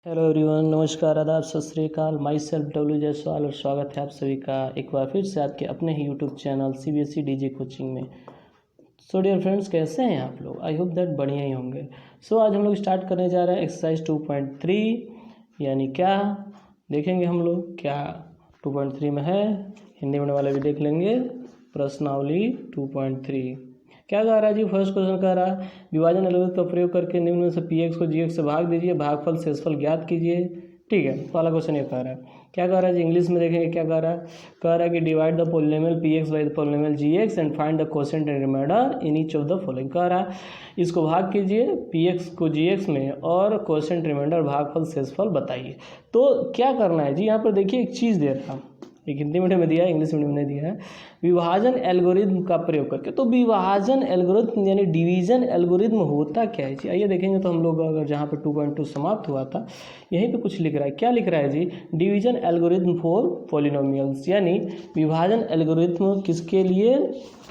Hello everyone, नमस्कार, आदाब, सत श्री अकाल। माई सेल्फ डब्ल्यू जायसवाल और स्वागत है आप सभी का एक बार फिर से आपके अपने ही YouTube channel CBSE DJ coaching में। सो डियर फ्रेंड्स, कैसे हैं आप लोग? आई होप दैट बढ़िया ही होंगे। सो आज हम लोग स्टार्ट करने जा रहे हैं एक्सरसाइज 2.3, यानी क्या देखेंगे हम लोग, क्या 2.3 में है। हिंदी में वाले भी देख लेंगे। प्रश्नावली 2.3 क्या कह रहा है जी? फर्स्ट क्वेश्चन कह रहा है विभाजन एल्गोरिथम का प्रयोग करके निम्न में से px को gx से भाग दीजिए, भागफल शेषफल ज्ञात कीजिए। ठीक है, पहला क्वेश्चन ये कह रहा है। क्या कह रहा है जी? इंग्लिश में देखेंगे क्या कह रहा है। कह रहा है कि divide the polynomial px by the polynomial gx and find the quotient and remainder in each of the following. कह रहा है इसको भाग कीजिए px को gx में और कोशेंट रिमाइंडर भागफल शेषफल बताइए। तो क्या करना है जी? यहाँ पर देखिए एक चीज़ दे रहा है, एक हिंदी मीडियम में दिया है, इंग्लिश मीडियम में दिया है। विभाजन एल्गोरिथम का प्रयोग करके। तो विभाजन एल्गोरिथम यानी डिवीजन एल्गोरिथम होता क्या है जी? आइए देखेंगे। तो हम लोग अगर जहाँ पे 2.2 समाप्त हुआ था यहीं पे कुछ लिख रहा है। क्या लिख रहा है जी? डिवीजन एल्गोरिथम फॉर पॉलिनोमियल्स, यानी विभाजन एल्गोरिथम किसके लिए?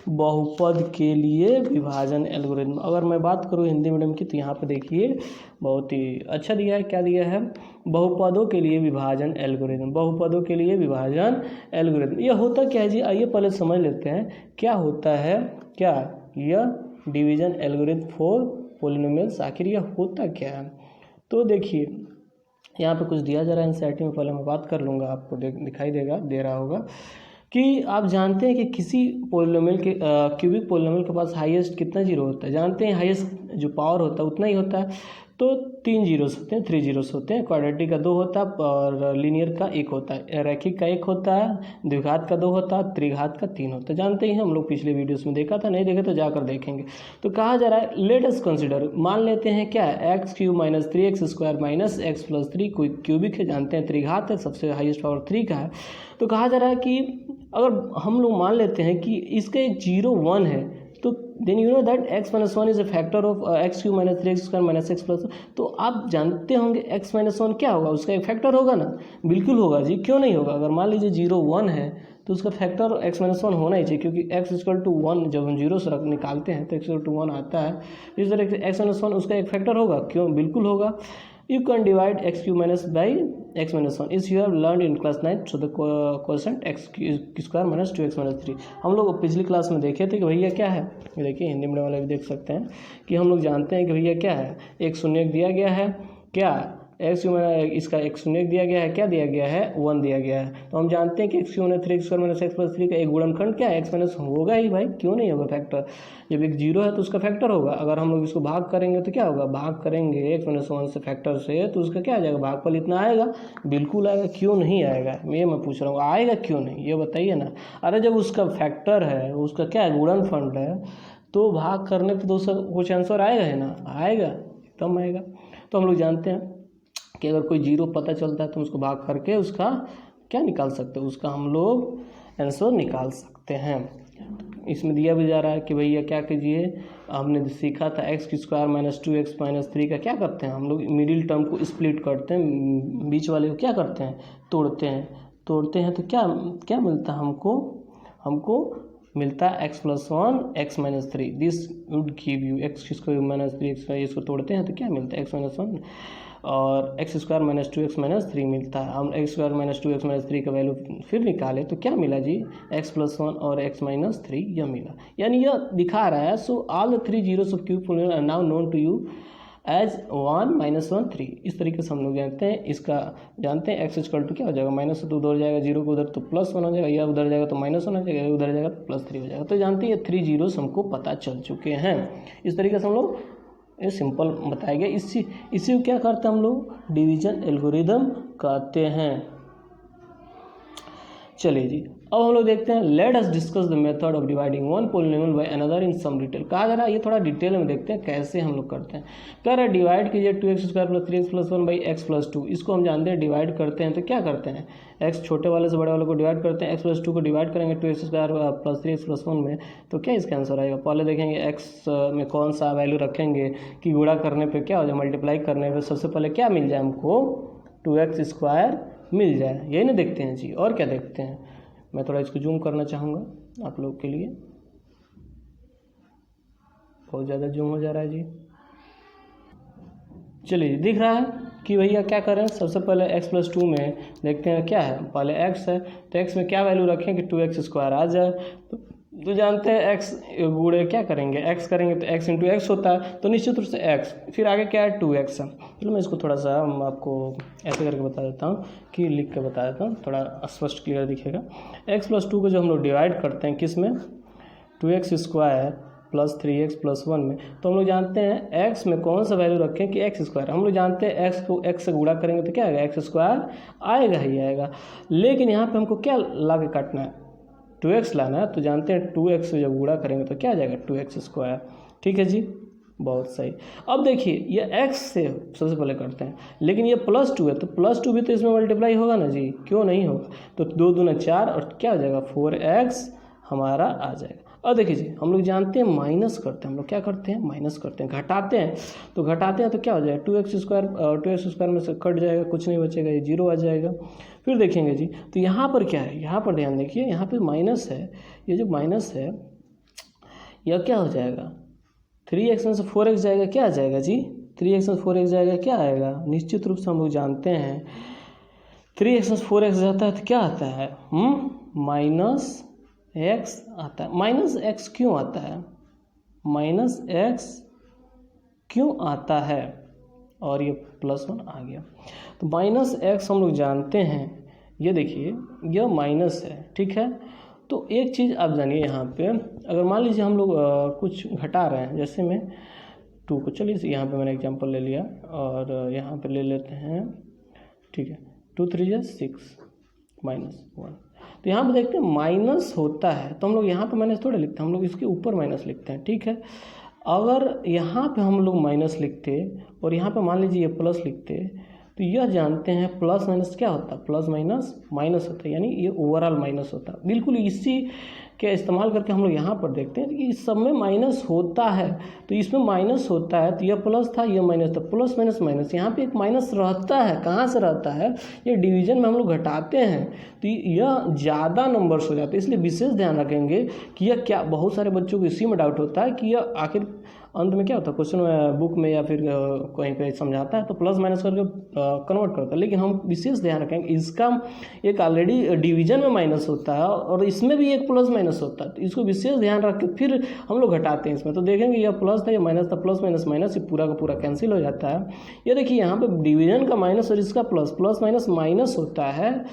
बहुपद के लिए विभाजन एल्गोरिथम। अगर मैं बात करूँ हिंदी मीडियम की तो यहाँ पे देखिए बहुत ही अच्छा दिया है। क्या दिया है? बहुपदों के लिए विभाजन एल्गोरिथम। बहुपदों के लिए विभाजन एल्गोरिथम यह होता क्या है जी? आइए पहले समझ लेते हैं क्या होता है। क्या यह डिवीजन एल्गोरिथम फॉर पॉलिनोमियल्स आखिर यह होता क्या है? तो देखिए यहाँ पे कुछ दिया जा रहा है एनसीईआरटी में, पहले मैं बात कर लूँगा, आपको दिखाई देगा, दे रहा होगा कि आप जानते हैं कि किसी पोलिनोमियल के क्यूबिक पोलिनोमियल के पास हाईएस्ट कितना जीरो होता है? जानते हैं हाईएस्ट जो पावर होता है उतना ही होता है। तो 3 जीरोस होते हैं, 3 जीरोस होते हैं। क्वाड्रेटिक का 2 होता है और लीनियर का 1 होता है, रैखिक का 1 होता है, द्विघात का 2 होता है, त्रिघात का 3 होता है। जानते ही हैं, हम लोग पिछले वीडियोस में देखा था, नहीं देखे तो जाकर देखेंगे। तो कहा जा रहा है लेट अस कंसिडर, मान लेते हैं क्या है, x³ - 3x² - x+3 कोई क्यूबिक है, जानते हैं त्रिघात है, सबसे हाईएस्ट पावर 3 का है। तो कहा जा रहा है कि अगर हम लोग मान लेते हैं कि इसका एक 0 1 है, तो then you know that x-1 is a factor of x³ - 3x² - x+। तो आप जानते होंगे x-1 क्या होगा? उसका एक फैक्टर होगा ना? बिल्कुल होगा जी, क्यों नहीं होगा? अगर मान लीजिए 0 1 है तो उसका फैक्टर x-1 होना ही चाहिए, क्योंकि x=1 जब हम 0 से निकालते हैं तो x=1 आता है। इस तरह से x-1 उसका एक फैक्टर होगा, क्यों? बिल्कुल होगा। You can divide x³ by x-1 इस you have learned in class 9, so the quotient x² - 2x - 3 हम लोग पिछली क्लास में देखे थे कि भैया क्या है। ये देखिए हिंदी मीडियम वाले भी देख सकते हैं कि हम लोग जानते हैं कि भैया क्या है, एक शून्य दिया गया है, क्या इसका एक शून्य दिया गया है, क्या दिया गया है, 1 दिया गया है। तो हम जानते हैं कि x³ - 3x² - x+3 का एक गुणनखंड क्या है, x- होगा ही भाई, क्यों नहीं होगा फैक्टर? जब एक 0 है तो उसका फैक्टर होगा। अगर हम लोग इसको भाग करेंगे तो क्या होगा? भाग करेंगे x-1 से फैक्टर से तो उसका क्या आ जाएगा? भागफल इतना आएगा, बिल्कुल आएगा, क्यों नहीं आएगा? मैं पूछ रहा हूँ, आएगा क्यों नहीं, ये बताइए ना। अरे जब उसका फैक्टर है, उसका क्या है, गुणनफंड है, तो भाग करने पर तो उसका कुछ आंसर आएगा ही ना, आएगा, एकदम आएगा। तो हम लोग जानते हैं कि अगर कोई 0 पता चलता है तो उसको भाग करके उसका क्या निकाल सकते हैं? उसका हम लोग आंसर निकाल सकते हैं। इसमें दिया भी जा रहा है कि भैया क्या कीजिए, हमने सीखा था x² - 2x - 3 का क्या करते हैं हम लोग? मिडिल टर्म को स्प्लिट करते हैं, बीच वाले को क्या करते हैं? तोड़ते हैं तो क्या क्या मिलता है हमको मिलता है x+1 x - 3। This would give you x² - 3x। इसको तोड़ते हैं तो क्या मिलता है? x-1 और x² - 2x - 3 मिलता है। हम x² - 2x - 3 का वैल्यू फिर निकाले तो क्या मिला जी? x+1 और x - 3 यह मिला, यानी यह दिखा रहा है। So all the 3 zeros of cube polynomial are now known to you as 1 - 1 3। इस तरीके से हम लोग जानते हैं। इसका जानते हैं x क्या हो जाएगा? माइनस तो उधर जाएगा, 0 को उधर तो +1 हो जाएगा, या उधर जाएगा तो -1 हो जाएगा, उधर जाएगा तो +3 हो जाएगा। तो जानते हैं ये 3 zeros हमको पता चल चुके हैं। इस तरीके से हम लोग ये सिंपल बताया गया। इसी को क्या करते हैं हम लोग? डिवीजन एल्गोरिदम कहते हैं। चलिए जी, अब हम लोग देखते हैं let us discuss the method of dividing one polynomial by another in some detail. कहा जा रहा है ये थोड़ा डिटेल में देखते हैं कैसे हम लोग करते हैं। कह रहा है डिवाइड कीजिए 2x² + 3x+1 बाई x+2। इसको हम जानते हैं डिवाइड करते हैं तो क्या करते हैं? x छोटे वाले से बड़े वाले को डिवाइड करते हैं, x+2 को डिवाइड करेंगे 2x² + 3x+1 में, तो क्या इसका आंसर आएगा? पहले देखेंगे x में कौन सा वैल्यू रखेंगे कि गुणा करने पर क्या हो जाए, मल्टीप्लाई करने पर सबसे पहले क्या मिल जाए हमको? 2x² मिल जाए। यही ना देखते हैं जी, और क्या देखते हैं? मैं थोड़ा इसको जूम करना चाहूँगा आप लोग के लिए, बहुत ज़्यादा जूम हो जा रहा है जी। चलिए दिख रहा है कि भैया क्या करें, सबसे पहले x+2 में देखते हैं क्या है, पहले x है तो x में क्या वैल्यू रखें कि 2x² आ जाए। तो जानते हैं x गुणे क्या करेंगे, x करेंगे तो x इंटू एक्स होता है, तो निश्चित रूप से x, फिर आगे क्या है 2x है। चलो मैं इसको थोड़ा सा आपको ऐसे करके बता देता हूँ कि लिख के बता देता हूँ, थोड़ा स्पष्ट क्लियर दिखेगा। x+2 को जो हम लोग डिवाइड करते हैं किस में, 2x² प्लस 3x प्लस 1 में, तो हम लोग जानते हैं x में कौन सा वैल्यू रखें कि x²। हम लोग जानते हैं x को x से गुणा करेंगे तो क्या आएगा, x² आएगा ही आएगा। लेकिन यहाँ पे हमको क्या ला के काटना है, 2x लाना है, तो जानते हैं 2x से जब गुणा करेंगे तो क्या आ जाएगा 2x²। ठीक है जी, बहुत सही। अब देखिए ये x से सबसे पहले करते हैं, लेकिन ये +2 है तो +2 भी तो इसमें मल्टीप्लाई होगा ना जी, क्यों नहीं होगा। तो 2 दूना 4 और क्या हो जाएगा 4x हमारा आ जाएगा। अब देखिए जी हम लोग जानते हैं माइनस करते हैं, हम लोग क्या करते हैं माइनस करते हैं, घटाते हैं। तो घटाते हैं तो क्या हो जाएगा 2x² में से कट जाएगा, कुछ नहीं बचेगा, ये 0 आ जाएगा। फिर देखेंगे जी तो यहाँ पर क्या है, यहाँ पर ध्यान देखिए, यहाँ पे माइनस है, ये जो माइनस है यह क्या हो जाएगा 3x में से 4x जाएगा, क्या आ जाएगा जी 3x में 4x जाएगा, क्या आएगा, निश्चित रूप से हम लोग जानते हैं 3x में 4x जाता है तो क्या आता है -x आता है। -x क्यों आता है, -x क्यों आता है, और ये +1 आ गया। तो -x हम लोग जानते हैं, ये देखिए यह माइनस है, ठीक है। तो एक चीज़ आप जानिए यहाँ पे, अगर मान लीजिए हम लोग कुछ घटा रहे हैं, जैसे मैं 2 को, चलिए यहाँ पे मैंने एग्जांपल ले लिया और यहाँ पे ले लेते हैं, ठीक है, 2 3 6 -1। तो यहाँ पे देखते हैं माइनस होता है तो हम लोग यहाँ पे माइनस थोड़ा लिखते हैं, हम लोग इसके ऊपर माइनस लिखते हैं, ठीक है। अगर यहाँ पे हम लोग माइनस लिखते और यहाँ पे मान लीजिए ये प्लस लिखते, तो यह जानते हैं प्लस माइनस क्या होता है, प्लस माइनस माइनस होता है, यानी ये ओवरऑल माइनस होता है। बिल्कुल इसी के इस्तेमाल करके हम लोग यहाँ पर देखते हैं कि इस सब में माइनस होता है, तो इसमें माइनस होता है, तो यह प्लस था यह माइनस था, प्लस माइनस माइनस, यहाँ पे एक माइनस रहता है, कहाँ से रहता है, ये डिवीजन में हम लोग घटाते हैं तो यह ज़्यादा नंबर्स हो जाते हैं। इसलिए विशेष ध्यान रखेंगे कि यह क्या, बहुत सारे बच्चों को इसी में डाउट होता है कि यह आखिर अंत में क्या होता है, क्वेश्चन बुक में या फिर कहीं पे समझाता है तो प्लस माइनस करके कन्वर्ट करता है, लेकिन हम विशेष ध्यान रखेंगे इसका एक ऑलरेडी डिवीजन में माइनस होता है और इसमें भी एक प्लस माइनस होता है, तो इसको विशेष ध्यान रख के फिर हम लोग घटाते हैं इसमें। तो देखेंगे यह प्लस था, यह माइनस था, प्लस माइनस माइनस, ये पूरा का पूरा कैंसिल हो जाता है। ये देखिए यहाँ पे डिवीजन का माइनस और इसका प्लस, प्लस माइनस माइनस होता है,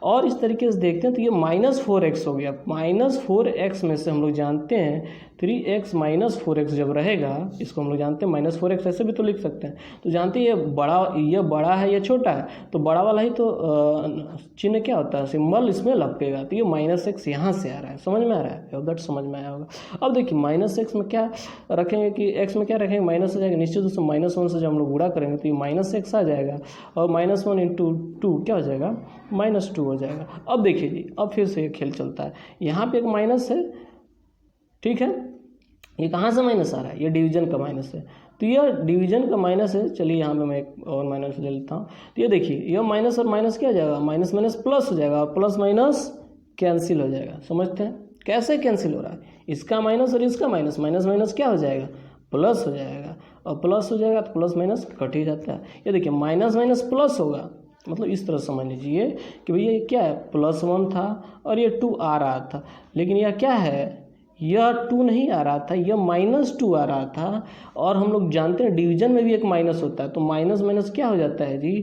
और इस तरीके से देखते हैं तो ये -4x हो गया। -4x में से हम लोग जानते हैं 3x -4x जब रहेगा, इसको हम लोग जानते हैं -4x ऐसे भी तो लिख सकते हैं। तो जानते हैं ये बड़ा है, ये छोटा है, तो बड़ा वाला ही तो चिन्ह क्या होता है, सिंबल इसमें लगेगा, तो ये -x यहाँ से आ रहा है, समझ में आ रहा है, दैट समझ में आया होगा। अब देखिए -x में क्या रखेंगे कि x में क्या रखेंगे, माइनस हो जाएगा, निश्चित रूप से -1 से जब हम लोग गुणा करेंगे तो ये -x आ जाएगा, और -1 इंटू 2 क्या हो जाएगा -2 हो जाएगा। अब देखिए जी अब फिर से ये खेल चलता है, यहाँ पे एक माइनस है, ठीक है, ये कहाँ से माइनस आ रहा है, ये डिवीजन का माइनस है, तो यह डिवीजन का माइनस है। चलिए यहाँ पे मैं एक और माइनस ले लेता हूँ, तो ये देखिए यह माइनस और माइनस क्या हो जाएगा, माइनस माइनस प्लस हो जाएगा, और प्लस माइनस कैंसिल हो जाएगा। समझते हैं कैसे कैंसिल हो रहा है, इसका माइनस और इसका माइनस, माइनस माइनस क्या हो जाएगा प्लस हो जाएगा, और प्लस हो जाएगा तो प्लस माइनस कट ही जाता है। ये देखिए माइनस माइनस प्लस होगा, मतलब इस तरह समझ लीजिए कि भैया ये क्या है, +1 था और ये 2 आ रहा था, लेकिन यह क्या है, यह 2 नहीं आ रहा था, यह -2 आ रहा था, और हम लोग जानते हैं डिवीजन में भी एक माइनस होता है, तो माइनस माइनस क्या हो जाता है जी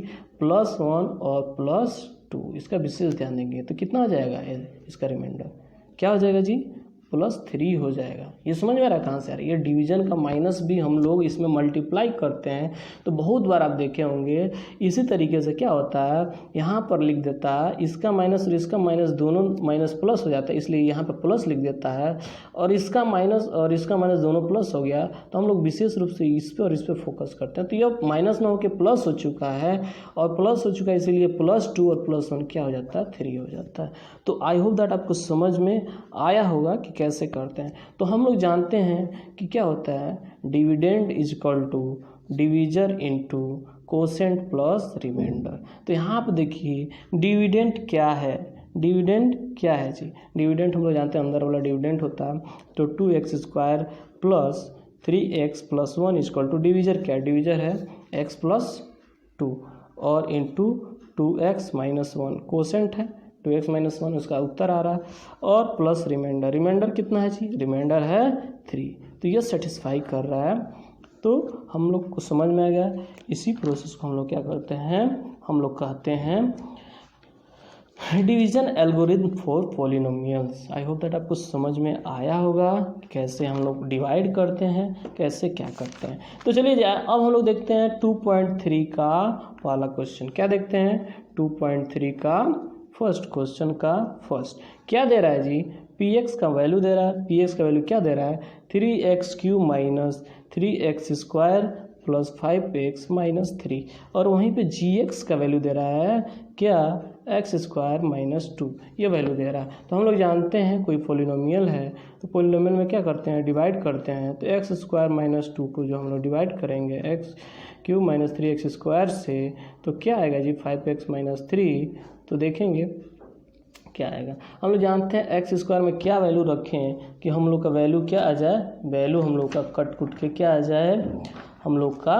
+1 और +2। इसका विशेष ध्यान देंगे तो कितना हो जाएगा, इसका रिमाइंडर क्या हो जाएगा जी +3 हो जाएगा। ये समझ में आ रहा है कहाँ से आ रहा है, ये डिवीजन का माइनस भी हम लोग इसमें मल्टीप्लाई करते हैं, तो बहुत बार आप देखे होंगे इसी तरीके से क्या होता है, यहाँ पर लिख देता है इसका माइनस और इसका माइनस दोनों माइनस प्लस हो जाता है, इसलिए यहाँ पर प्लस लिख देता है, और इसका माइनस और इसका माइनस दोनों प्लस हो गया, तो हम लोग विशेष रूप से इस पर और इस पर फोकस करते हैं। तो यह माइनस ना होकर प्लस हो चुका है, और प्लस हो चुका है, इसीलिए +2 और +1 क्या हो जाता है 3 हो जाता है। तो आई होप दैट आपको समझ में आया होगा कि कैसे करते हैं। तो हम लोग जानते हैं कि क्या होता है, dividend is equal to divisor into quotient plus remainder. तो यहाँ पर देखिए डिविडेंड क्या है, डिविडेंड क्या है जी, डिविडेंड हम लोग जानते हैं अंदर वाला डिविडेंड होता है, तो 2x² plus 3x plus 1 is equal to divisor क्या है, डिवीजर है x प्लस 2 और इंटू 2x माइनस 1 कोसेंट है 2x माइनस 1 उसका उत्तर आ रहा है और प्लस रिमाइंडर। रिमाइंडर कितना है जी? रिमाइंडर है 3। तो ये सेटिस्फाई कर रहा है। तो हम लोग को समझ में आ गया। इसी प्रोसेस को हम लोग क्या करते हैं, हम लोग कहते हैं division algorithm for polynomials. I hope that आपको समझ में आया होगा कैसे हम लोग डिवाइड करते हैं, कैसे क्या करते हैं। तो चलिए अब हम लोग देखते हैं 2.3 का वाला क्वेश्चन। क्या देखते हैं? 2.3 का फर्स्ट क्वेश्चन का फर्स्ट क्या दे रहा है जी? px का वैल्यू दे रहा है। px का वैल्यू क्या दे रहा है? 3x³ minus 3x² plus 5x minus 3 और वहीं पे gx का वैल्यू दे रहा है क्या? x² माइनस 2 ये वैल्यू दे रहा है। तो हम लोग जानते हैं कोई पॉलिनोमियल है तो पॉलिनोमियल में क्या करते हैं? डिवाइड करते हैं। तो x² माइनस 2 को जो हम लोग डिवाइड करेंगे x³ माइनस 3x² से तो क्या आएगा जी? 5x minus 3। तो देखेंगे क्या आएगा। हम लोग जानते हैं x² में क्या वैल्यू रखें कि हम लोग का वैल्यू क्या आ जाए? वैल्यू हम लोग का कट कुट के क्या आ जाए? हम लोग का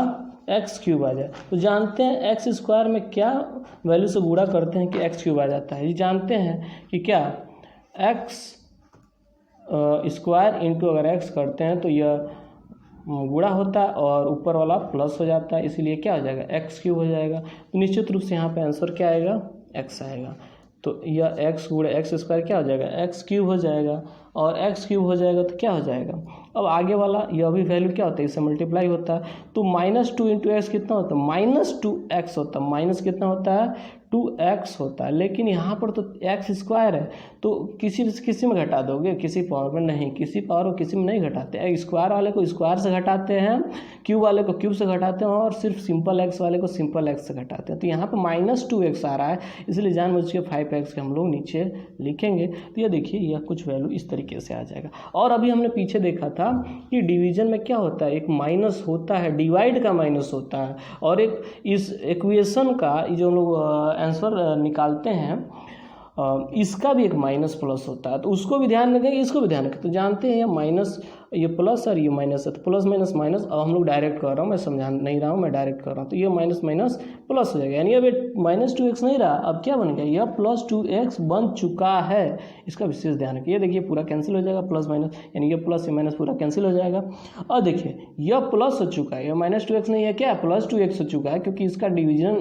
x³ आ जाए। तो जानते हैं x² में क्या वैल्यू से गुणा करते हैं कि x³ आ जाता है। ये जानते हैं कि क्या x² इंटू अगर x करते हैं तो यह गुणा होता है और ऊपर वाला प्लस हो जाता है, इसीलिए क्या हो जाएगा? x³ हो जाएगा। तो निश्चित रूप से यहाँ पे आंसर क्या आएगा? x आएगा। तो यह x गुणा x² क्या हो जाएगा? x³ हो जाएगा और x³ हो जाएगा तो क्या हो जाएगा? अब आगे वाला यह भी वैल्यू क्या होता है? इससे मल्टीप्लाई होता है। तो -2 इंटू एक्स कितना होता है? -2x होता है। माइनस कितना होता है? 2x होता है। लेकिन यहाँ पर तो x² है तो किसी में घटा दोगे? किसी पावर में नहीं, किसी पावर को किसी में नहीं घटाते। स्क्वायर वाले को स्क्वायर से घटाते हैं, क्यूब वाले को क्यूब से घटाते हैं और सिर्फ सिंपल x वाले को सिंपल x से घटाते हैं। तो यहाँ पर -2x आ रहा है, इसलिए जानबूझ के 5x के हम लोग नीचे लिखेंगे। तो ये देखिए यह कुछ वैल्यू इस तरीके से आ जाएगा। और अभी हमने पीछे देखा था कि डिवीजन में क्या होता है? एक माइनस होता है, डिवाइड का माइनस होता है और एक इस इक्वेशन का जो हम लोग आंसर निकालते हैं इसका भी एक माइनस प्लस होता है। तो उसको भी ध्यान रखेंगे, इसको भी ध्यान रखें। तो जानते हैं ये माइनस, ये प्लस और ये माइनस है। तो प्लस माइनस माइनस, अब हम लोग डायरेक्ट कर रहा हूँ, मैं समझा नहीं रहा हूँ, मैं डायरेक्ट कर रहा हूँ। तो ये माइनस माइनस प्लस हो जाएगा, यानी अब -2x नहीं रहा, अब क्या बन गया? यह +2x बन चुका है। इसका विशेष ध्यान रखिए। ये देखिए पूरा कैंसिल हो जाएगा, प्लस माइनस, यानी ये प्लस ये माइनस पूरा कैंसिल हो जाएगा। और देखिए यह प्लस हो चुका है, यह -2x नहीं है क्या? +2x हो चुका है, क्योंकि इसका डिवीजन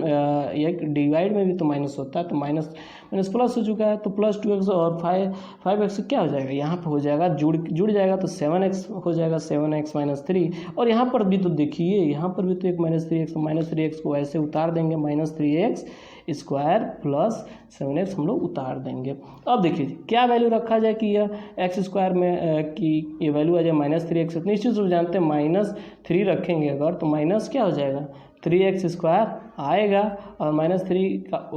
एक डिवाइड में भी तो माइनस होता है। तो माइनस माइनस प्लस हो चुका है। तो +2x और 5x क्या हो जाएगा? यहाँ पर हो जाएगा जुड़ जाएगा तो 7x हो जाएगा, 7x माइनस 3। और यहाँ पर भी तो देखिए, यहाँ पर भी तो एक -3x को ऐसे उतार देंगे, -3x² प्लस 7x हम लोग उतार देंगे। अब देखिए क्या वैल्यू रखा जाए कि यह x² में कि ये वैल्यू आ जाए -3x। निश्चित रूप जानते हैं -3 रखेंगे अगर तो माइनस क्या हो जाएगा? 3x² आएगा और -3 का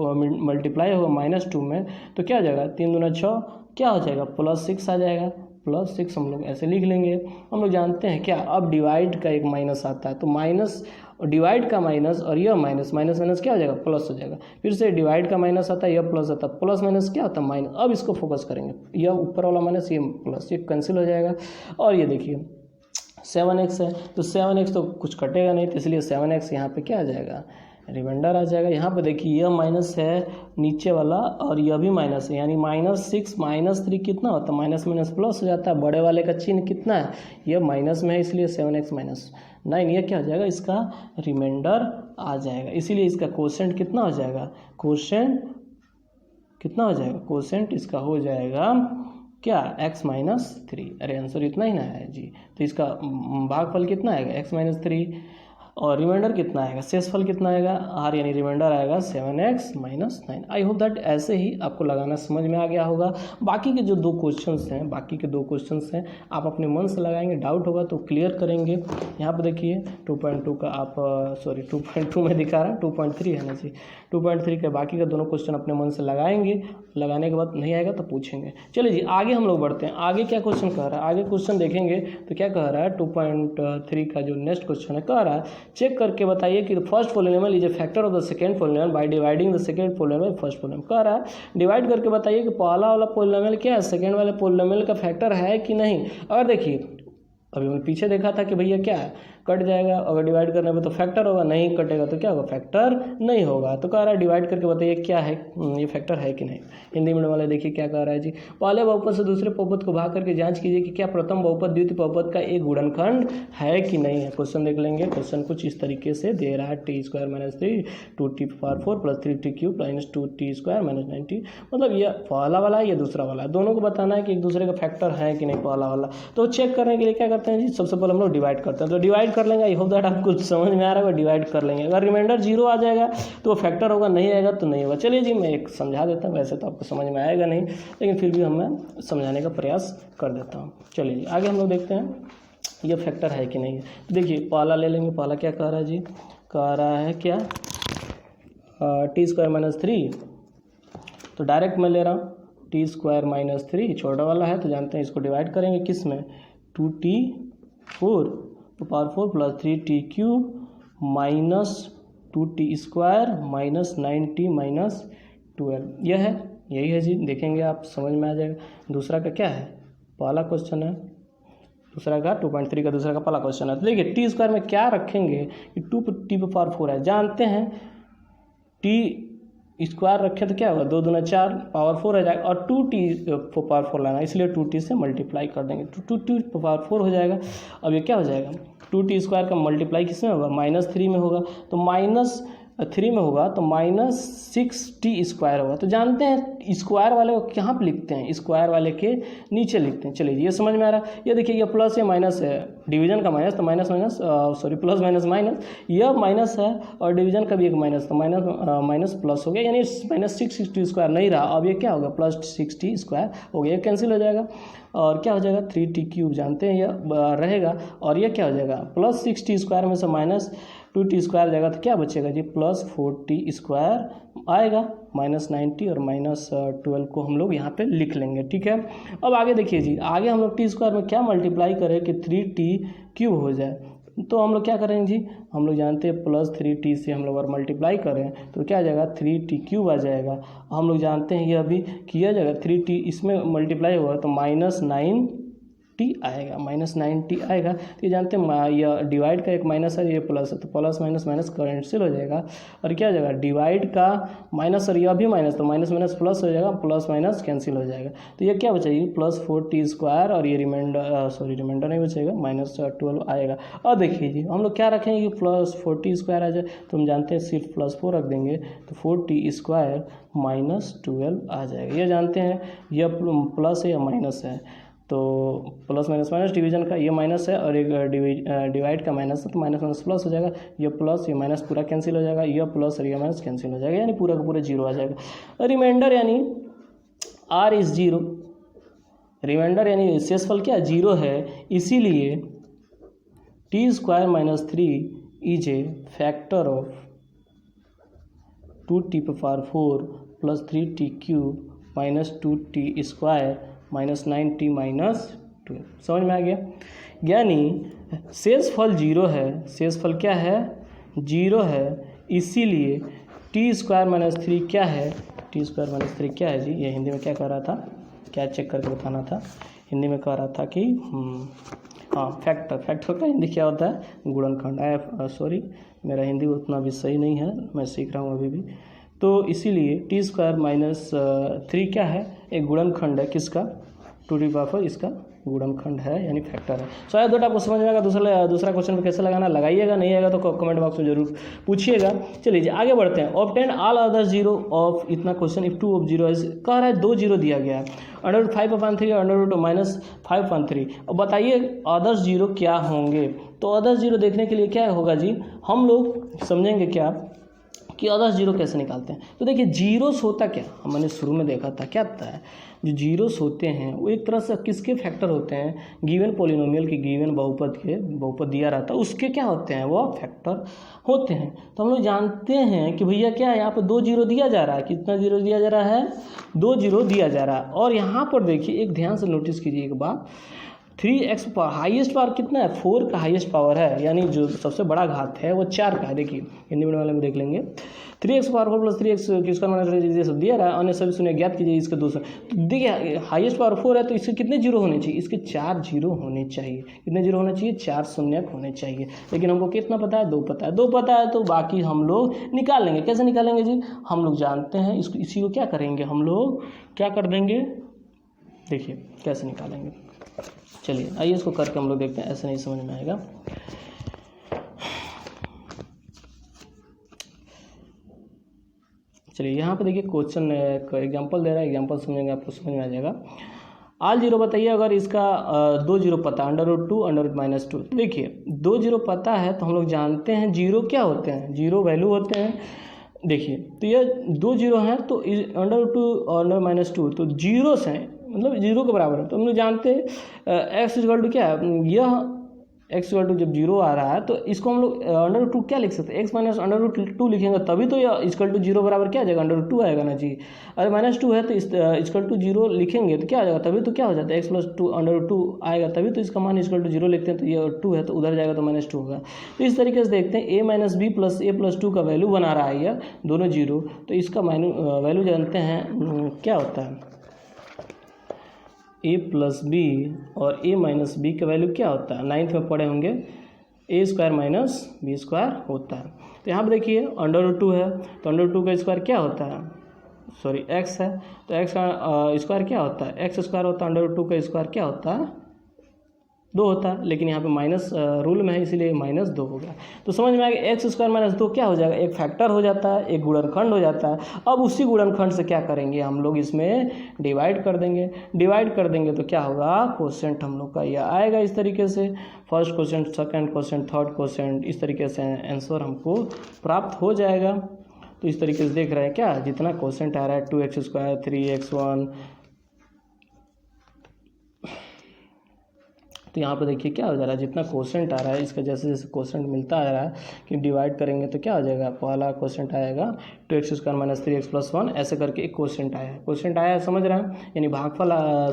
मल्टीप्लाई होगा -2 में तो क्या हो जाएगा? 3 दूना 6 क्या हो जाएगा? +6 आ जाएगा। +6 हम लोग ऐसे लिख लेंगे। हम लोग जानते हैं क्या? अब डिवाइड का एक माइनस आता है तो माइनस डिवाइड का माइनस और यह माइनस माइनस क्या हो जाएगा? प्लस हो जाएगा। फिर से डिवाइड का माइनस आता है, यह प्लस आता है, प्लस माइनस क्या होता है? माइनस। अब इसको फोकस करेंगे, यह ऊपर वाला माइनस, ये प्लस, ये कैंसिल हो जाएगा। और ये देखिए 7x है तो 7x तो कुछ कटेगा नहीं, तो इसलिए 7x यहाँ पे क्या आ जाएगा? रिमाइंडर आ जाएगा। यहाँ पे देखिए यह माइनस है नीचे वाला और यह भी माइनस है, यानी -6 -3 कितना होता है? माइनस माइनस प्लस हो जाता है। बड़े वाले का चिन्ह कितना है? यह माइनस में है, इसलिए 7x माइनस 9 यह क्या हो जाएगा? इसका रिमाइंडर आ जाएगा। इसीलिए इसका कोसेंट कितना हो जाएगा? कोसेंट कितना हो जाएगा? कोसेंट इसका हो जाएगा क्या? x minus 3। अरे आंसर इतना ही ना है जी। तो इसका भागफल कितना आएगा? x माइनस 3 और रिमाइंडर कितना आएगा? शेषफल कितना आएगा? r यानी रिमाइंडर आएगा 7x minus 9। I hope that ऐसे ही आपको लगाना समझ में आ गया होगा। बाकी के जो दो क्वेश्चंस हैं आप अपने मन से लगाएंगे, डाउट होगा तो क्लियर करेंगे। यहाँ पर देखिए 2.2 का आप 2.2 में दिखा रहा है, 2.3 है ना जी। 2.3 के बाकी का दोनों क्वेश्चन अपने मन से लगाएंगे, लगाने के बाद नहीं आएगा तो पूछेंगे। चलिए जी आगे हम लोग बढ़ते हैं। आगे क्या क्वेश्चन कह रहा है? आगे क्वेश्चन देखेंगे तो क्या कह रहा है? 2.3 का जो नेक्स्ट क्वेश्चन है कह रहा है चेक करके बताइए कि first polynomial is a factor of the second polynomial by dividing the second polynomial first polynomial. कह रहा है डिवाइड करके बताइए कि पहला वाला पॉलिनोमियल क्या है, सेकंड वाले पॉलिनोमियल का फैक्टर है कि नहीं। और देखिए अभी हमने पीछे देखा था कि भैया क्या है, कट जाएगा। अगर डिवाइड करने पे तो फैक्टर होगा, नहीं कटेगा तो क्या होगा, फैक्टर नहीं होगा। तो कह रहा है डिवाइड करके बताइए क्या है, ये फैक्टर है कि नहीं। हिंदी मीडियम वाले देखिए क्या कह रहा है जी, पहले बहुपद से दूसरे बहुपद को भाग करके जांच कीजिए कि क्या प्रथम बहुपद द्वितीय बहुपद का एक गुणनखंड है कि नहीं है। क्वेश्चन देख लेंगे। क्वेश्चन कुछ इस तरीके से दे रहा है, T square minus 3 2t⁴ plus 3t cube minus 2t square minus 9t, मतलब ये पहला वाला है, ये दूसरा वाला है, दोनों को बताना है कि एक दूसरे का फैक्टर है कि नहीं पहला वाला। तो चेक करने के लिए क्या करते हैं जी, सबसे पहले हम लोग डिवाइड करते हैं। तो डिवाइड कर लेंगे, आई होप दैट आपको समझ में आ रहा है, डिवाइड कर लेंगे। अगर रिमाइंडर 0 आ जाएगा तो फैक्टर होगा, नहीं आएगा तो नहीं होगा। चलिए जी मैं एक समझा देता हूँ, वैसे तो आपको समझ में आएगा नहीं, लेकिन फिर भी मैं समझाने का प्रयास कर देता हूँ। चलिए आगे हम लोग देखते हैं ये फैक्टर है कि नहीं है। देखिए पहला ले लेंगे, पहला क्या कह रहा है जी, कह रहा है क्या, टी स्क्वायर माइनस 3, तो डायरेक्ट मैं ले रहा हूँ टी स्क्वायर माइनस 3, छोटा वाला है तो जानते हैं इसको डिवाइड करेंगे किस में, 2t⁴ तो power 4 plus 3t cube minus 2t square minus 9t minus 12, यह है, यही है जी। देखेंगे आप समझ में आ जाएगा। दूसरा का क्या है, पहला क्वेश्चन है, दूसरा का 2.3 का दूसरा का पहला क्वेश्चन है। तो देखिए टी स्क्वायर में क्या रखेंगे कि 2t⁴ है, जानते हैं टी स्क्वायर रखें तो क्या होगा, 2 दूना 4 पावर 4 हो जाएगा, और 2t⁴ लाना, इसलिए 2t से मल्टीप्लाई कर देंगे तो 2t⁴ हो जाएगा। अब ये क्या हो जाएगा, 2t स्क्वायर का मल्टीप्लाई किस में होगा, -3 में होगा, तो -3 में होगा तो -6t स्क्वायर होगा। तो जानते हैं स्क्वायर वाले को कहाँ पे लिखते हैं, स्क्वायर वाले के नीचे लिखते हैं। चलिए ये समझ में आ रहा है। ये देखिए ये प्लस या माइनस है, डिवीजन का माइनस तो प्लस माइनस माइनस, यह माइनस है और डिवीजन का भी एक माइनस, तो माइनस प्लस हो गया, यानी -6t स्क्वायर नहीं रहा, अब ये क्या होगा, +6t स्क्वायर हो गया, ये कैंसिल हो जाएगा और क्या हो जाएगा, 3t क्यूब जानते हैं यह रहेगा, और ये क्या हो जाएगा, +6t स्क्वायर में से -2t स्क्वायर जाएगा तो क्या बचेगा जी, +4t स्क्वायर आएगा, -9t और -12 को हम लोग यहाँ पे लिख लेंगे। ठीक है, अब आगे देखिए जी, आगे हम लोग टी स्क्वायर में क्या मल्टीप्लाई करें कि 3t क्यूब हो जाए, तो हम लोग क्या करेंगे जी, हम लोग जानते हैं +3t से हम लोग अगर मल्टीप्लाई करें तो क्या आ जाएगा, 3t क्यूब आ जाएगा। हम लोग जानते हैं यह भी किया जाएगा, 3t इसमें मल्टीप्लाई होगा तो -9t आएगा, -9t आएगा। तो ये जानते हैं यह डिवाइड का एक माइनस है, ये प्लस है, तो प्लस माइनस माइनस कैंसिल हो जाएगा और क्या हो जाएगा, डिवाइड का माइनस और यह भी माइनस, तो माइनस माइनस प्लस हो जाएगा, प्लस माइनस कैंसिल हो जाएगा। तो ये क्या बचेगी, +4t स्क्वायर और ये रिमाइंडर नहीं बचेगा, -12 आएगा। और देखिए जी हम लोग क्या रखेंगे कि +4t स्क्वायर आ जाए, तो हम जानते हैं सिर्फ +4 रख देंगे तो 4t स्क्वायर -12 आ जाएगा। ये जानते हैं यह प्लस है या माइनस है, तो प्लस माइनस माइनस डिवीजन का ये माइनस है और एक डिवाइड का माइनस है, तो माइनस माइनस प्लस हो जाएगा, ये प्लस ये माइनस पूरा कैंसिल हो जाएगा, ये प्लस और ये माइनस कैंसिल हो जाएगा, यानी पूरा का पूरा 0 आ जाएगा। रिमाइंडर यानी r इज 0, रिमाइंडर यानी शेषफल क्या 0 है, इसीलिए t square minus 3 is a factor of 2t⁴ plus 3t cube minus 2t square minus 9t minus 12, समझ में आ गया। यानी शेषफल 0 है, शेषफल क्या है 0 है, इसीलिए t स्क्वायर माइनस 3 क्या है, t स्क्वायर माइनस 3 क्या है जी, ये हिंदी में क्या कह रहा था, क्या चेक करके बताना था, हिंदी में कह रहा था कि हाँ फैक्टर का हिंदी क्या होता है, गुणनखंड। सॉरी मेरा हिंदी उतना भी सही नहीं है, मैं सीख रहा हूँ अभी भी। तो इसीलिए टी स्क्वायर माइनस 3 क्या है, एक गुणनखंड है, किसका, 2t⁴ इसका गुणनखंड है, यानी फैक्टर है। शायद बेटा आपको समझ में आएगा। दूसरा क्वेश्चन पे कैसे लगाना, लगाइएगा, नहीं आएगा तो कमेंट बॉक्स में जरूर पूछिएगा। चलिए आगे बढ़ते हैं। ऑब्टेन ऑल अदर 0 ऑफ इतना क्वेश्चन इफ 2 ऑफ 0 है, कह रहा है 2 0 दिया गया है, √5/3 और √-5/3। अब बताइए अदर्स 0 क्या होंगे। तो अदर्स 0 देखने के लिए क्या होगा जी, हम लोग समझेंगे क्या कि अदर्स 0 कैसे निकालते हैं। तो देखिए जीरोस होता क्या, हमने शुरू में देखा था, क्या होता है जो जीरोस होते हैं वो एक तरह से किसके फैक्टर होते हैं, गिवन पॉलिनोमियल की गिवन बहुपद दिया रहता है उसके क्या होते हैं, वो फैक्टर होते हैं। तो हम लोग जानते हैं कि भैया क्या है, यहाँ पर 2 0 दिया जा रहा है, कितना 0 दिया जा रहा है, 2 0 दिया जा रहा है। और यहाँ पर देखिए एक ध्यान से नोटिस कीजिए एक बात, 3x पावर हाईएस्ट पावर कितना है, 4 का हाईएस्ट पावर है, यानी जो सबसे बड़ा घात है वो 4 का है। देखिए हिंदी मीडियम वाले में देख लेंगे, 3x⁴ प्लस 3x² माइनस ये सब दिया रहा है, अन्य सभी शून्य ज्ञात कीजिए इसके दूसरा। तो देखिए हाईएस्ट पावर 4 है तो इसके कितने जीरो होने चाहिए, इसके 4 जीरो होने चाहिए। कितने जीरो होने चाहिए, 4 शून्य होने चाहिए। लेकिन हमको कितना पता है, 2 पता है। 2 पता है तो बाकी हम लोग निकाल लेंगे। कैसे निकालेंगे जी, हम लोग जानते हैं इसको, इसी को क्या करेंगे हम लोग, क्या कर देंगे, देखिए कैसे निकालेंगे। चलिए आइए इसको करके हम लोग देखते हैं, ऐसे नहीं समझ में आएगा। चलिए यहाँ पे देखिए क्वेश्चन एग्जांपल दे रहा है, एग्जांपल समझेंगे आपको समझ में आ जाएगा। ऑल जीरो बताइए अगर इसका 2 जीरो पता, √2 √-2। देखिए 2 जीरो पता है तो हम लोग जानते हैं जीरो क्या होते हैं, जीरो वैल्यू होते हैं। देखिए तो ये 2 जीरो हैं तो √2 और √-2 तो जीरोस हैं, मतलब जीरो के बराबर है। तो हम लोग जानते हैं एक्स इक्वल टू क्या है, यह एक्स इक्वल टू जब जीरो आ रहा है तो इसको हम लोग √2 क्या लिख सकते हैं, एक्स माइनस √2 लिखेंगे तभी तो यह इक्वल टू जीरो बराबर क्या आ जाएगा, √2 आएगा ना जी। अरे -2 है तो इस इक्वल टू जीरो लिखेंगे तो क्या आ जाएगा, तभी तो क्या हो जाता है, x + 2 √2 आएगा तभी तो इसका मान इक्वल टू जीरो लिखते हैं। तो ये 2 है तो उधर जाएगा तो -2 होगा। तो इस तरीके से देखते हैं a - b + a + 2 का वैल्यू बना रहा है यह दोनों जीरो। तो इसका वैल्यू जानते हैं क्या होता है, a + b और a - b का वैल्यू क्या होता है, 9th में पढ़े होंगे, a² - b² होता है। तो यहाँ पर देखिए √2 है तो √2 का स्क्वायर क्या होता है, सॉरी x है तो x का स्क्वायर क्या होता है, x² होता है, √2 का स्क्वायर क्या होता है, 2 होता है। लेकिन यहाँ पे माइनस रूल में है इसीलिए -2 हो गया। तो समझ में आ गया, x² - 2 क्या हो जाएगा, एक फैक्टर हो जाता है, एक गुणनखंड हो जाता है। अब उसी गुणनखंड से क्या करेंगे हम लोग, इसमें डिवाइड कर देंगे। डिवाइड कर देंगे तो क्या होगा, क्वोशिएंट हम लोग का यह आएगा इस तरीके से, first quotient, second quotient, third quotient, इस तरीके से आंसर हमको प्राप्त हो जाएगा। तो इस तरीके से देख रहे हैं क्या, जितना क्वोशिएंट आ रहा है 2x², 3x1, तो यहाँ पे देखिए क्या हो जा रहा है, जितना क्वोशिएंट आ रहा है इसका जैसे जैसे क्वोशिएंट मिलता आ रहा है कि डिवाइड करेंगे तो क्या हो जाएगा, पहला क्वोशिएंट आएगा 2x² - 3x + 1, ऐसे करके एक क्वोशिएंट आया है। क्वोशिएंट आया है समझ रहे हैं, यानी भागफल,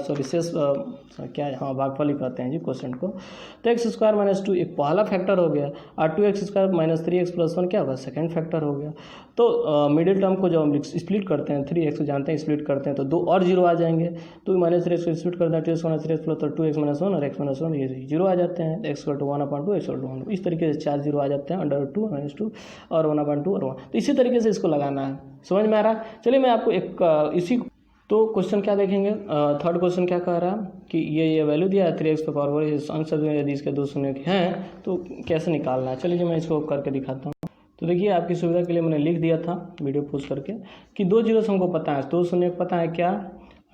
सॉरी शेष क्या है, हाँ भागफल ही कहते हैं जी क्वोशिएंट को। तो x² - 2 एक पहला फैक्टर हो गया और 2x² - 3x + 1 क्या होगा, सेकेंड फैक्टर हो गया। तो मिडिल टर्म को जब हम स्प्लिट करते हैं, 3x को जानते हैं स्प्लिट करते हैं तो 2 और जीरो आ जाएंगे। तो -3x को स्प्लिट करते हैं 2x - 3x + 2x - 1 और x - 1 ये जीरो आ जाते हैं। x = 1/2 x = 1, इस तरीके से 4 जीरो आ जाते हैं, √2 -2 और 1/2 और 1। तो इसी तरीके से इसको लगाना है, समझ में आ रहा है। चलिए मैं आपको एक इसी, तो क्वेश्चन क्या देखेंगे, थर्ड क्वेश्चन क्या कह रहा है कि ये वैल्यू दिया है 3x⁴ आंसर यदि इसके 2 शून्य हैं तो कैसे निकालना है। चलिए मैं इसको करके दिखाता हूँ। तो देखिए आपकी सुविधा के लिए मैंने लिख दिया था वीडियो पोस्ट करके कि 2 जीरो से हमको पता है, 2 शून्य पता है क्या,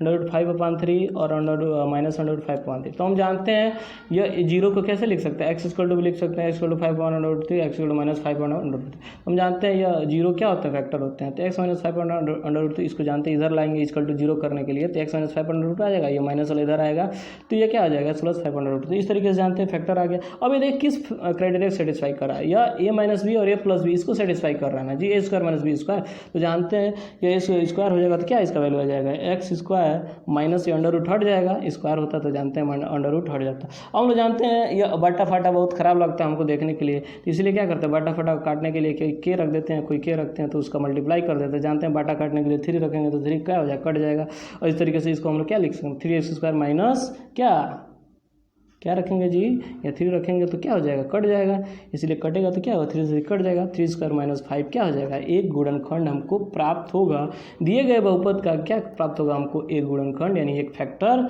√5/3 और -√5/3। तो हम जानते हैं यह जीरो को कैसे लिख सकते हैं, x = भी लिख सकते हैं, x = 5/√3, x = -5/√3। हम जानते हैं यह जीरो क्या होता है, फैक्टर होते हैं। तो x - 5/√3 इसको जानते हैं, इधर लाएंगे = जीरो करने के लिए तो x - 5/√3 आ जाएगा, ये माइनस वाला इधर आएगा तो ये क्या आ जाएगा, +5/√3। तो इस तरीके से जानते हैं फैक्टर आ गया। अब ये देख किस क्राइटेरिया सेटिस्फाई कर रहा है, या a - b और a + b इसको सेटिस्फाई कर रहा है ना जी, a² - b²। तो जानते हैं ये a² हो जाएगा तो क्या इसका वैल्यू आ जाएगा, x² माइनस ये अंडर रूट हट जाएगा, स्क्वायर होता तो जानते हैं अंडर रूट हट जाता। अब हम लोग जानते हैं यह बाटा फाटा बहुत ख़राब लगता है हमको देखने के लिए, तो इसलिए क्या करते हैं, बाटा फाटा काटने के लिए के रख देते हैं, कोई के रखते हैं तो उसका मल्टीप्लाई कर देते हैं। जानते हैं बाटा काटने के लिए 3 रखेंगे तो 3 क्या हो जाएगा, कट जाएगा। और इस तरीके से इसको हम लोग क्या लिख सकते हैं, 3x² माइनस क्या रखेंगे जी, या 3 रखेंगे तो क्या हो जाएगा, कट जाएगा, इसलिए कटेगा तो क्या होगा, 3 से कट जाएगा, 3² - 5 क्या हो जाएगा, एक गुणनखंड हमको प्राप्त होगा। दिए गए बहुपद का क्या प्राप्त होगा हमको, एक गुणनखंड, यानी एक factor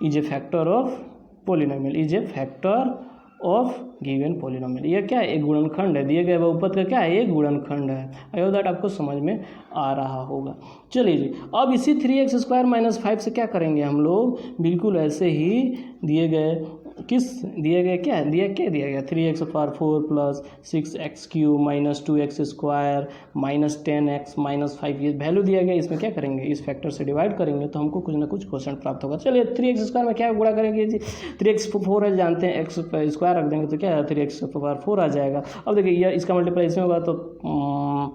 is a factor of polynomial, is a factor of given polynomial. यह क्या है, एक गुणनखंड है, दिए गए बहुपद का क्या है, एक गुणनखंड है। आई होप दैट आपको समझ में आ रहा होगा। चलिए जी, अब इसी 3x² - 5 से क्या करेंगे हम लोग, बिल्कुल ऐसे ही दिए गए दिया गया 3x⁴ plus 6x³ minus 2x² minus 10x minus 5 ये वैल्यू दिया गया, इसमें क्या करेंगे, इस फैक्टर से डिवाइड करेंगे तो हमको कुछ ना कुछ क्वोशिएंट प्राप्त होगा। चलिए 3x² में क्या गुणा करेंगे जी, 3x⁴ है जानते हैं, x² रख देंगे तो क्या है 3x⁴ आ जाएगा। अब देखिए ये इसका मल्टीप्लाई इसमें होगा तो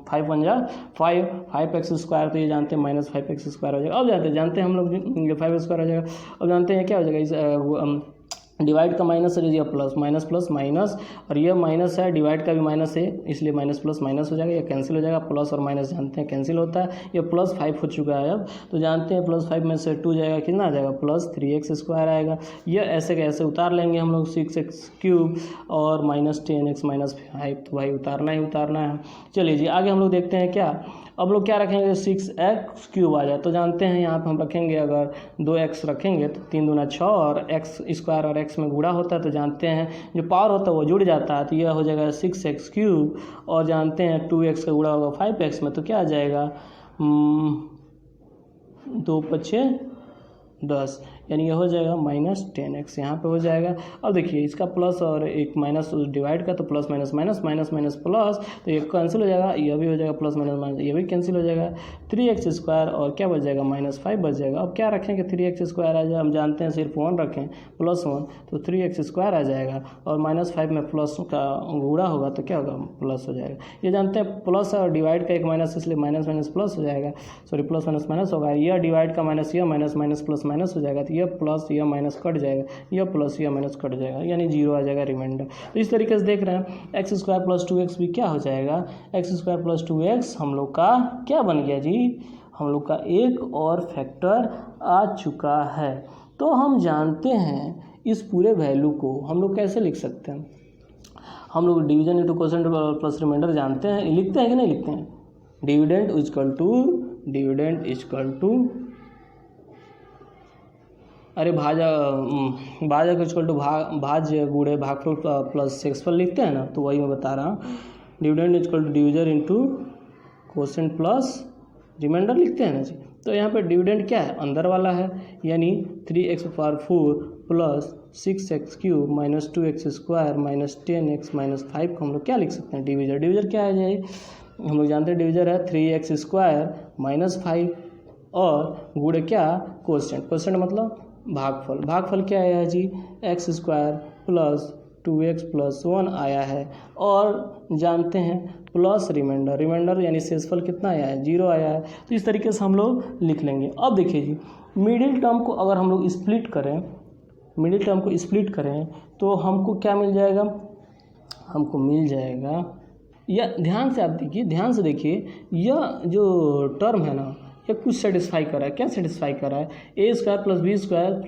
5 × 5 5x², तो ये जानते हैं -5x² हो जाएगा। अब जानते हैं हम लोग 5x² हो जाएगा। अब जानते हैं क्या हो जाएगा, इस डिवाइड का माइनस है, यह प्लस, माइनस प्लस माइनस, और यह माइनस है, डिवाइड का भी माइनस है, इसलिए माइनस प्लस माइनस हो जाएगा, यह कैंसिल हो जाएगा। प्लस और माइनस जानते हैं कैंसिल होता है। यह +5 हो चुका है अब, तो जानते हैं +5 में से 2 जाएगा, कितना आ जाएगा, +3x² आएगा। यह ऐसे कैसे उतार लेंगे हम लोग, 6x³ और -10x -5, तो भाई उतारना ही उतारना है। चलिए जी आगे हम लोग देखते हैं क्या। अब लोग क्या रखेंगे, 6x³ आ जाए, तो जानते हैं यहाँ पर हम रखेंगे, अगर 2x रखेंगे तो 3 दूना 6, और x² और x में गुणा होता है, तो जानते हैं जो पावर होता है वो जुड़ जाता है, तो यह हो जाएगा 6x³, और जानते हैं 2x का गुणा होगा 5x में, तो क्या आ जाएगा 2 × 10, यानी यह हो जाएगा -10x, यहाँ पे हो जाएगा। अब देखिए इसका प्लस और एक माइनस डिवाइड का, तो plus minus minus minus minus plus, तो ये कैंसिल हो जाएगा, यह भी हो जाएगा प्लस माइनस माइनस, ये भी कैंसिल हो जाएगा। 3x² और क्या बच जाएगा, -5 बच जाएगा। अब क्या रखेंगे, 3x² आ जाए, हम जानते हैं सिर्फ 1 रखें, +1, तो 3x² आ जाएगा, और -5 में प्लस का गुणा होगा तो क्या होगा, प्लस हो जाएगा। ये जानते हैं प्लस और डिवाइड का एक माइनस, इसलिए माइनस माइनस प्लस हो जाएगा, सॉरी प्लस माइनस माइनस होगा, यह डिवाइड का माइनस, यह माइनस माइनस प्लस माइनस हो जाएगा, तो यह प्लस यह माइनस कट जाएगा, यह प्लस यह माइनस कट जाएगा, यानी 0 आ जाएगा रिमाइंडर। तो इस तरीके से देख रहे हैं, x² + 2x भी क्या हो जाएगा, x² + 2x हम लोग का क्या बन गया जी, हम लोग का एक और फैक्टर आ चुका है। तो हम जानते हैं इस पूरे वैल्यू को हम लोग कैसे लिख सकते हैं, हम लोग division into quotient plus remainder जानते हैं, लिखते हैं कि नहीं लिखते हैं, डिविडेंड इक्वल टू अरे भाजक इक्वल टू भाज्य गुणे भागफल प्लस शेषफल लिखते हैं ना, तो वही मैं बता रहा हूँ, dividend equal to division into quotient plus remainder लिखते हैं ना जी। तो यहाँ पे डिविडेंड क्या है, अंदर वाला है, यानी 3x⁴ plus 6x³ minus 2x² minus 10x minus 5 को हम लोग क्या लिख सकते हैं, डिविजर क्या है जी, हम लोग जानते हैं डिविजर है 3x² माइनस 5 और गुणे क्या, क्वोशेंट मतलब भागफल क्या आया है जी, x² प्लस 2x प्लस 1 आया है, और जानते हैं प्लस रिमाइंडर यानी शेषफल कितना आया है, 0 आया है। तो इस तरीके से हम लोग लिख लेंगे। अब देखिए जी मिडिल टर्म को अगर हम लोग स्प्लिट करें तो हमको क्या मिल जाएगा, हमको मिल जाएगा, यह ध्यान से देखिए, यह जो टर्म है ना, ये कुछ सेटिस्फाई कर रहा है, क्या सेटिस्फाई कर रहा है, a² + b²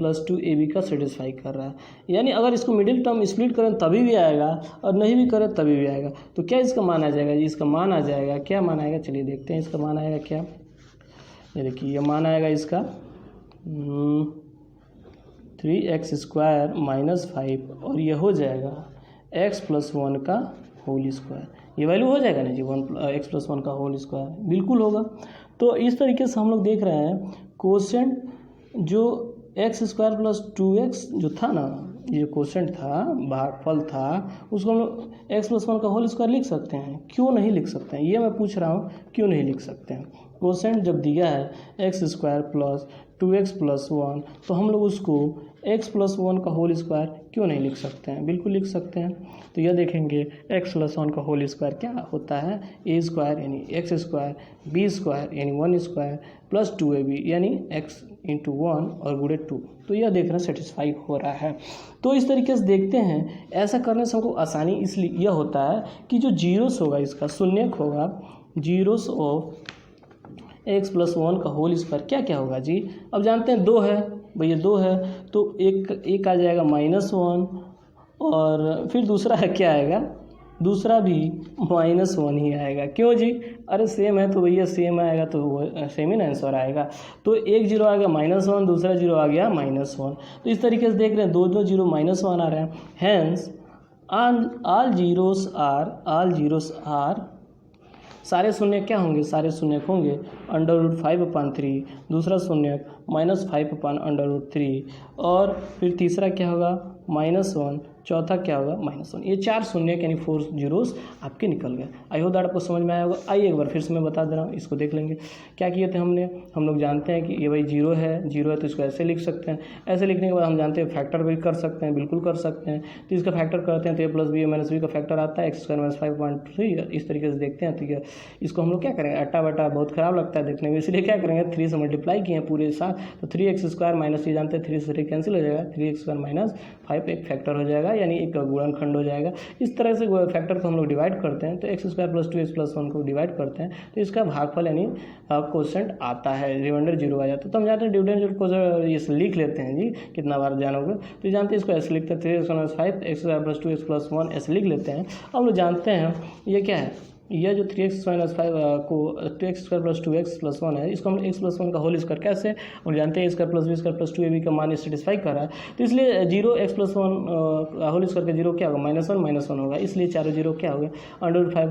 + 2ab का सेटिस्फाई कर रहा है, यानी अगर इसको मिडिल टर्म स्प्लिट करें तभी भी आएगा, और नहीं भी करें तभी भी आएगा। तो क्या इसका मान आ जाएगा जी, इसका मान आ जाएगा, क्या मान आएगा, चलिए देखते हैं इसका मान आएगा क्या। ये देखिए ये मान आएगा इसका 3x² - 5, और ये हो जाएगा x + 1 का होल स्क्वायर, ये वैल्यू हो जाएगा ना जी, x + 1 का होल स्क्वायर, बिल्कुल होगा। तो इस तरीके से हम लोग देख रहे हैं क्वोशेंट जो x² + 2x जो था ना, ये क्वोशेंट था, भागफल था, उसको हम लोग x + 1 का होल स्क्वायर लिख सकते हैं, क्यों नहीं लिख सकते हैं, ये मैं पूछ रहा हूँ, क्यों नहीं लिख सकते हैं। क्वोशेंट जब दिया है x² + 2x + 1, तो हम लोग उसको x + 1 का होल स्क्वायर क्यों नहीं लिख सकते हैं, बिल्कुल लिख सकते हैं। तो यह देखेंगे x + 1 का होल स्क्वायर क्या होता है, a² यानी x², b² यानी 1² प्लस 2ab यानी x × 1 और गुणे 2, तो यह देखना सेटिस्फाई हो रहा है। तो इस तरीके से देखते हैं, ऐसा करने से हमको आसानी इसलिए यह होता है कि जो जीरोस होगा, इसका शून्यक होगा, जीरोस ऑफ x + 1 का होल स्क्वायर क्या होगा जी, अब जानते हैं 2 है भैया, 2 है तो एक आ जाएगा -1, और फिर दूसरा है क्या आएगा, दूसरा भी -1 ही आएगा, क्यों जी, अरे सेम है तो भैया सेम आएगा, तो वो सेम ही ना आंसर आएगा। तो एक 0 आ गया -1, दूसरा 0 आ गया -1, तो इस तरीके से देख रहे हैं 2 0 -1 आ रहे हैं। हैंस ऑल जीरोस आर सारे शून्य क्या होंगे, सारे शून्य होंगे √5/3, दूसरा शून्य -5/√3, और फिर तीसरा क्या होगा -1, चौथा क्या होगा -1। ये 4 शून्य यानी 4 जीरोस आपके निकल गए। आई होप दैट आपको समझ में आया होगा। आइए एक बार फिर से मैं बता दे रहा हूँ, इसको देख लेंगे। क्या किए थे हमने, हम लोग जानते हैं कि ये भाई जीरो है तो इसको ऐसे लिख सकते हैं। ऐसे लिखने के बाद हम जानते हैं फैक्टर भी कर सकते हैं, बिल्कुल कर सकते हैं। तो इसका फैक्टर करते हैं तो a + b - b का फैक्टर आता है x² - 5.3। इस तरीके से देखते हैं तो ये इसको हम लोग क्या करेंगे, अट्टा बटा बहुत खराब लगता है देखने में, इसलिए क्या करेंगे 3 से मल्टीप्लाई किए पूरे साथ, तो 3x² माइनस, ये जानते हैं 3 से 3 कैंसिल हो जाएगा, 3x² - 5 एक फैक्टर हो जाएगा, यानी एक गुणनखंड हो जाएगा। इस तरह से फैक्टर को हम लोग डिवाइड करते हैं, तो x² + 2x + 1 को डिवाइड करते हैं तो इसका भागफल यानी क्वोशेंट आता है, रिमाइंडर जीरो आ जाता है। तो हम जानते हैं डिविडेंड को ये लिख लेते हैं जी, कितना बार जानोगे तो जानते हैं इसको ऐसे लिखते हैं 3x² - 5 x² + 2x + 1 ऐसे लिख लेते हैं। हम लोग जानते हैं ये क्या है, यह जो 3x² - 5 को 2x² + 2x + 1 है, इसको हम x + 1 का होल स्क्वायर कैसे, और जानते हैं a² + b² + 2ab का मान सेटिस्फाई कर रहा है, तो इसलिए 0x + 1 होल स्क्वायर का जीरो क्या होगा, -1 - 1 होगा, इसलिए चारों जीरो क्या हो गए √5